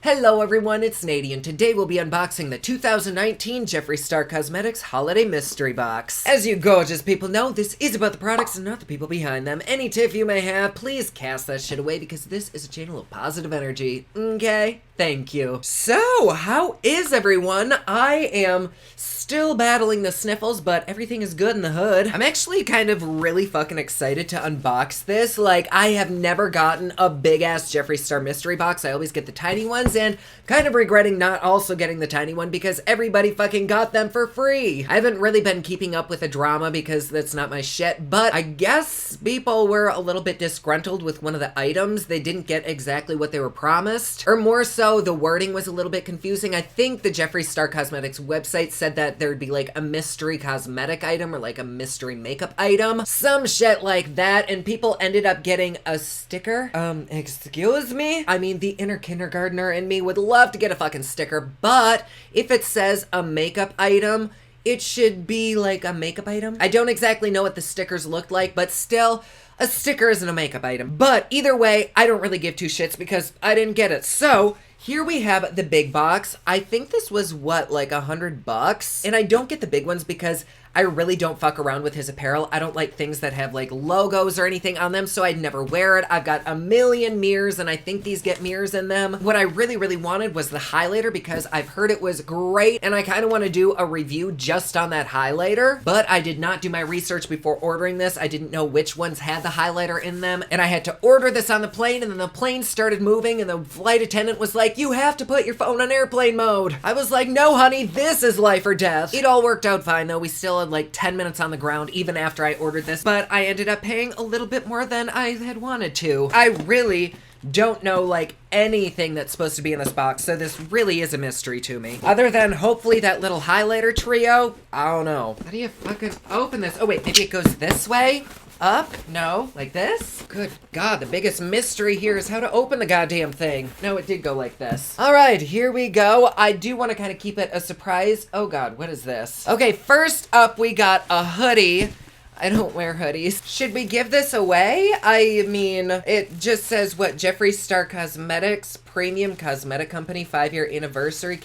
Hello everyone, it's Nady, and today we'll be unboxing the 2019 Jeffree Star Cosmetics Holiday Mystery Box. As you gorgeous people know, this is about the products and not the people behind them. Any tiff you may have, please cast that shit away because this is a channel of positive energy, okay? Thank you. So, how is everyone? I am still battling the sniffles, but everything is good in the hood. I'm actually kind of really fucking excited to unbox this. Like, I have never gotten a big-ass Jeffree Star mystery box. I always get the tiny ones, and kind of regretting not also getting the tiny one because everybody fucking got them for free. I haven't really been keeping up with the drama because that's not my shit, but I guess people were a little bit disgruntled with one of the items. They didn't get exactly what they were promised, or more so, the wording was a little bit confusing. I think the Jeffree Star Cosmetics website said that there'd be like a mystery cosmetic item or like a mystery makeup item, some shit like that, and people ended up getting a sticker. Excuse me? I mean, the inner kindergartner in me would love to get a fucking sticker, but if it says a makeup item, it should be like a makeup item. I don't exactly know what the stickers looked like, but still, a sticker isn't a makeup item. But either way, I don't really give two shits because I didn't get it. So here we have the big box. I think this was what, like $100? And I don't get the big ones because I really don't fuck around with his apparel. I don't like things that have like logos or anything on them, so I'd never wear it. I've got a million mirrors and I think these get mirrors in them. What I really wanted was the highlighter because I've heard it was great and I kind of want to do a review just on that highlighter, but I did not do my research before ordering this. I didn't know which ones had the highlighter in them, and I had to order this on the plane, and then the plane started moving and the flight attendant was like, "You have to put your phone on airplane mode." I was like, "No honey, this is life or death." It all worked out fine though. We still had like 10 minutes on the ground even after I ordered this, but I ended up paying a little bit more than I had wanted to. I really don't know like anything that's supposed to be in this box, so this really is a mystery to me. Other than hopefully that little highlighter trio, I don't know. How do you fucking open this? Oh wait, maybe it goes this way? Up? No. Like this? Good God, the biggest mystery here is how to open the goddamn thing. No, it did go like this. All right, here we go. I do want to kind of keep it a surprise. Oh God, what is this? Okay, first up we got a hoodie. I don't wear hoodies. Should we give this away? I mean, it just says what? Jeffree Star Cosmetics, Premium Cosmetic Company, 5-year anniversary,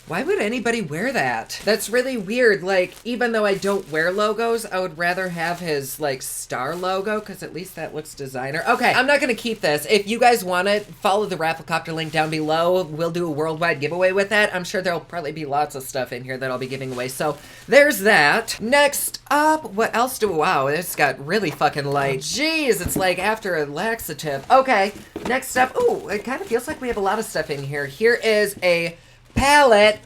Why would anybody wear that? That's really weird. Like, even though I don't wear logos, I would rather have his, like, star logo, because at least that looks designer. Okay, I'm not going to keep this. If you guys want it, follow the Rafflecopter link down below. We'll do a worldwide giveaway with that. I'm sure there'll probably be lots of stuff in here that I'll be giving away. So, there's that. Next up, what else do... Wow, this got really fucking light. Jeez, it's like after a laxative. Okay, next up... Ooh, it kind of feels like we have a lot of stuff in here. Here is a palette.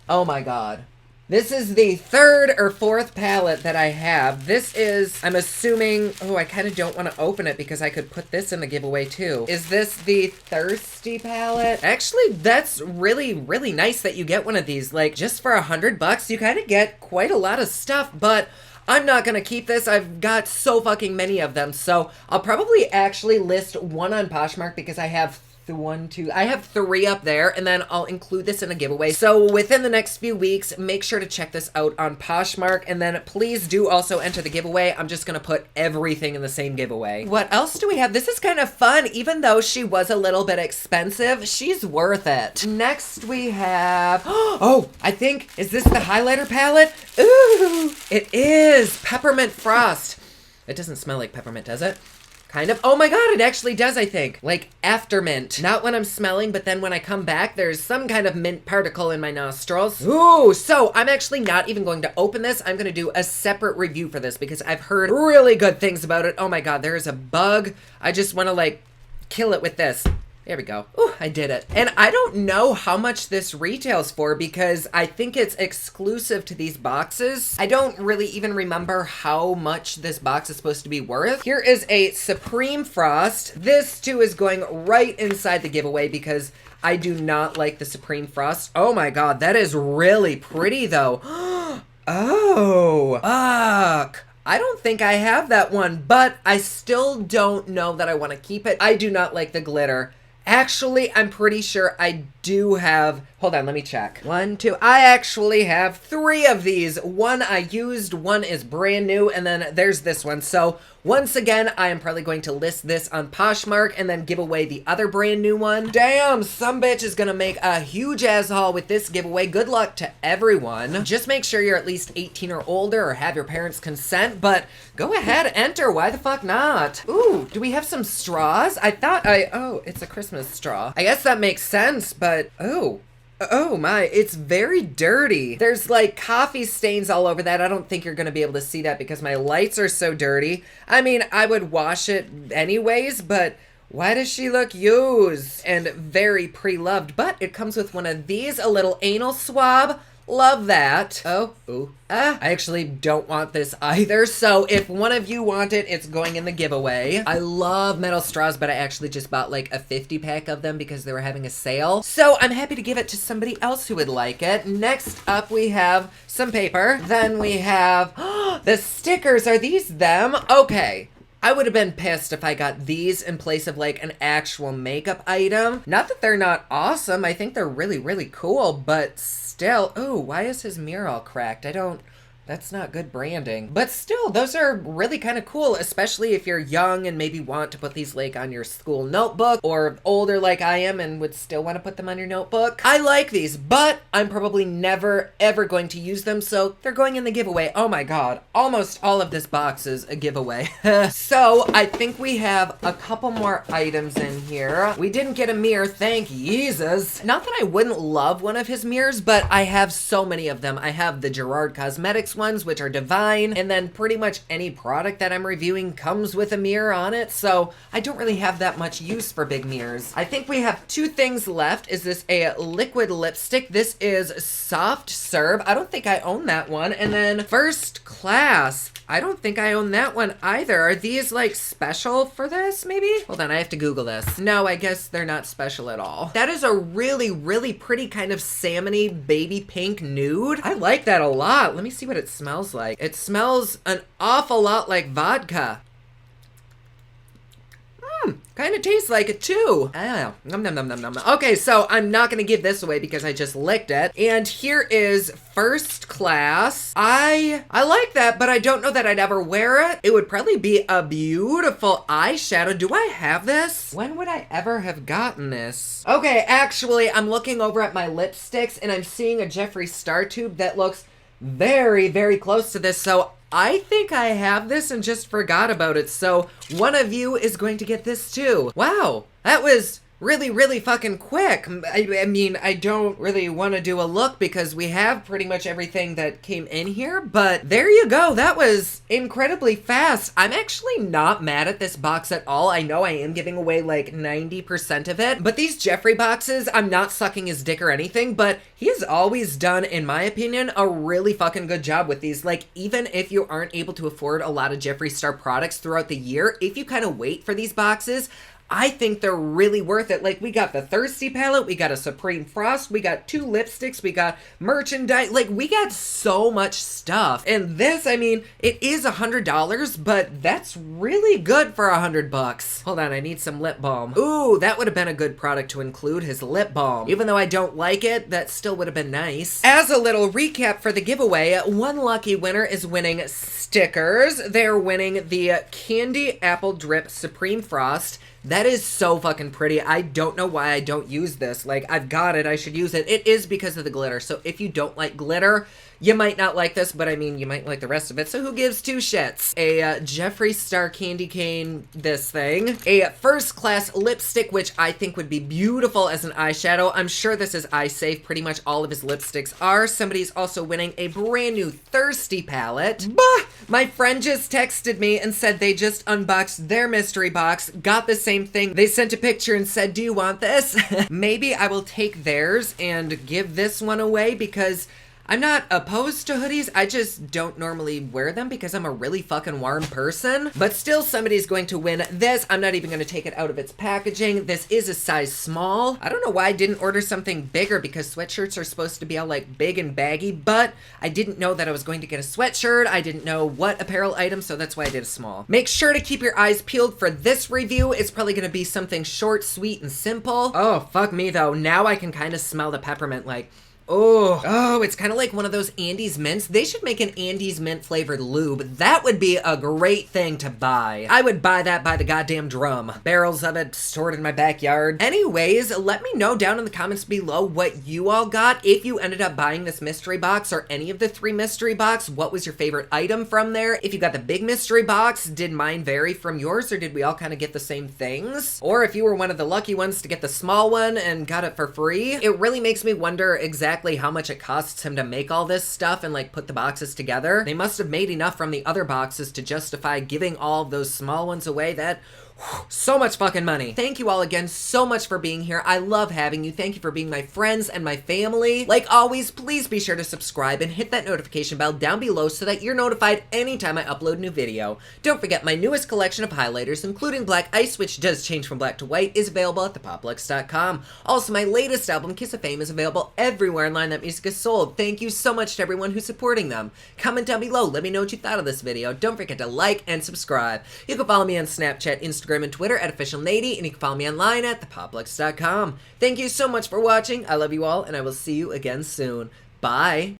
Oh my God. This is the third or fourth palette that I have. This is, I'm assuming, oh, I kind of don't want to open it because I could put this in the giveaway too. Is this the Thirsty palette? Actually, that's really nice that you get one of these. Like, just for $100, you kind of get quite a lot of stuff, but I'm not gonna keep this. I've got so fucking many of them, so I'll probably actually list one on Poshmark because I have I have 3 up there, and then I'll include this in a giveaway. So within the next few weeks, make sure to check this out on Poshmark, and then please do also enter the giveaway. I'm just gonna put everything in the same giveaway. What else do we have? This is kind of fun. Even though she was a little bit expensive, she's worth it. Next we have, oh, I think, is this the highlighter palette? Ooh, it is Peppermint Frost. It doesn't smell like peppermint, does it? Kind of. Oh my God, it actually does, I think. Like aftermint. Not when I'm smelling, but then when I come back, there's some kind of mint particle in my nostrils. Ooh, so I'm actually not even going to open this. I'm going to do a separate review for this because I've heard really good things about it. Oh my God, there is a bug. I just want to like kill it with this. There we go. Ooh, I did it. And I don't know how much this retails for because I think it's exclusive to these boxes. I don't really even remember how much this box is supposed to be worth. Here is a Supreme Frost. This too is going right inside the giveaway because I do not like the Supreme Frost. Oh my God, that is really pretty though. Oh, fuck. I don't think I have that one, but I still don't know that I want to keep it. I do not like the glitter. Actually, I'm pretty sure I do have, hold on, let me check. 1, 2, I actually have 3 of these. One I used, one is brand new, and then there's this one. So Once again, I am probably going to list this on Poshmark and then give away the other brand new one. Damn, some bitch is gonna make a huge ass haul with this giveaway. Good luck to everyone. Just make sure you're at least 18 or older or have your parents' consent, but go ahead, enter. Why the fuck not? Ooh, do we have some straws? Oh, it's a Christmas straw. I guess that makes sense, but oh my, it's very dirty. There's like coffee stains all over that. I don't think you're gonna be able to see that because my lights are so dirty. I mean, I would wash it anyways, but why does she look used and very pre-loved? But it comes with one of these, a little anal swab. Love that. I actually don't want this either, so if one of you want it, it's going in the giveaway. I love metal straws, but I actually just bought like a 50-pack of them because they were having a sale. So I'm happy to give it to somebody else who would like it. Next up, we have some paper. Then we have the stickers. Are these them? Okay. I would have been pissed if I got these in place of like an actual makeup item. Not that they're not awesome. I think they're really, really cool, but still. Ooh, why is his mirror all cracked? That's not good branding. But still, those are really kind of cool, especially if you're young and maybe want to put these like on your school notebook, or older like I am and would still want to put them on your notebook. I like these, but I'm probably never ever going to use them, so they're going in the giveaway. Oh my god, almost all of this box is a giveaway. So I think we have a couple more items in here. We didn't get a mirror, thank Jesus. Not that I wouldn't love one of his mirrors, but I have so many of them. I have the Gerard Cosmetics ones, which are divine, and then pretty much any product that I'm reviewing comes with a mirror on it, so I don't really have that much use for big mirrors. I think we have two things left. Is this a liquid lipstick? This is Soft Serve. I don't think I own that one. And then First Class. I don't think I own that one either. Are these like special for this maybe? Hold on, I have to Google this. No, I guess they're not special at all. That is a really, really pretty kind of salmony baby pink nude. I like that a lot. Let me see what it smells like. It smells an awful lot like vodka. Kind of tastes like it too. Oh, nom nom nom nom nom. Okay, so I'm not gonna give this away because I just licked it. And here is First Class. I like that, but I don't know that I'd ever wear it. It would probably be a beautiful eyeshadow. Do I have this? When would I ever have gotten this? Okay, actually, I'm looking over at my lipsticks and I'm seeing a Jeffree Star tube that looks very, very close to this, so I think I have this and just forgot about it, so one of you is going to get this too. Wow, that was really, really fucking quick. I mean, I don't really want to do a look because we have pretty much everything that came in here, but there you go. That was incredibly fast. I'm actually not mad at this box at all. I know I am giving away like 90% of it, but these Jeffree boxes, I'm not sucking his dick or anything, but he has always done, in my opinion, a really fucking good job with these. Like, even if you aren't able to afford a lot of Jeffree Star products throughout the year, if you kind of wait for these boxes, I think they're really worth it. Like, we got the Thirsty palette, we got a Supreme Frost, we got 2 lipsticks, we got merchandise, like, we got so much stuff. And this, I mean, it is $100, but that's really good for $100. Hold on, I need some lip balm. Ooh, that would have been a good product to include, his lip balm. Even though I don't like it, that still would have been nice. As a little recap for the giveaway, one lucky winner is winning stickers. They're winning the Candy Apple Drip Supreme Frost. That is so fucking pretty. I don't know why I don't use this. Like, I've got it, I should use it. It is because of the glitter. So if you don't like glitter, you might not like this, but I mean, you might like the rest of it. So who gives two shits? A Jeffree Star candy cane, this thing. A First Class lipstick, which I think would be beautiful as an eyeshadow. I'm sure this is eye safe. Pretty much all of his lipsticks are. Somebody's also winning a brand new Thirsty palette. Bah! My friend just texted me and said they just unboxed their mystery box, got the same thing. They sent a picture and said, do you want this? Maybe I will take theirs and give this one away because I'm not opposed to hoodies, I just don't normally wear them because I'm a really fucking warm person. But still, somebody's going to win this. I'm not even going to take it out of its packaging. This is a size small. I don't know why I didn't order something bigger because sweatshirts are supposed to be all like big and baggy, but I didn't know that I was going to get a sweatshirt. I didn't know what apparel item, so that's why I did a small. Make sure to keep your eyes peeled for this review. It's probably going to be something short, sweet, and simple. Oh, fuck me though. Now I can kind of smell the peppermint like, Oh, it's kind of like one of those Andes mints. They should make an Andes mint flavored lube. That would be a great thing to buy. I would buy that by the goddamn drum. Barrels of it stored in my backyard. Anyways, let me know down in the comments below what you all got. If you ended up buying this mystery box or any of the 3 mystery box, what was your favorite item from there? If you got the big mystery box, did mine vary from yours, or did we all kind of get the same things? Or if you were one of the lucky ones to get the small one and got it for free, it really makes me wonder exactly how much it costs him to make all this stuff and like put the boxes together. They must have made enough from the other boxes to justify giving all of those small ones away. That so much fucking money. Thank you all again so much for being here. I love having you. Thank you for being my friends and my family. Like always, please be sure to subscribe and hit that notification bell down below so that you're notified anytime I upload a new video. Don't forget my newest collection of highlighters, including Black Ice, which does change from black to white, is available at thepoplux.com. Also, my latest album, Kiss of Fame, is available everywhere online that music is sold. Thank you so much to everyone who's supporting them. Comment down below. Let me know what you thought of this video. Don't forget to like and subscribe. You can follow me on Snapchat, Instagram, and Twitter at officialnady, and you can follow me online at thepoplux.com. Thank you so much for watching. I love you all, and I will see you again soon. Bye.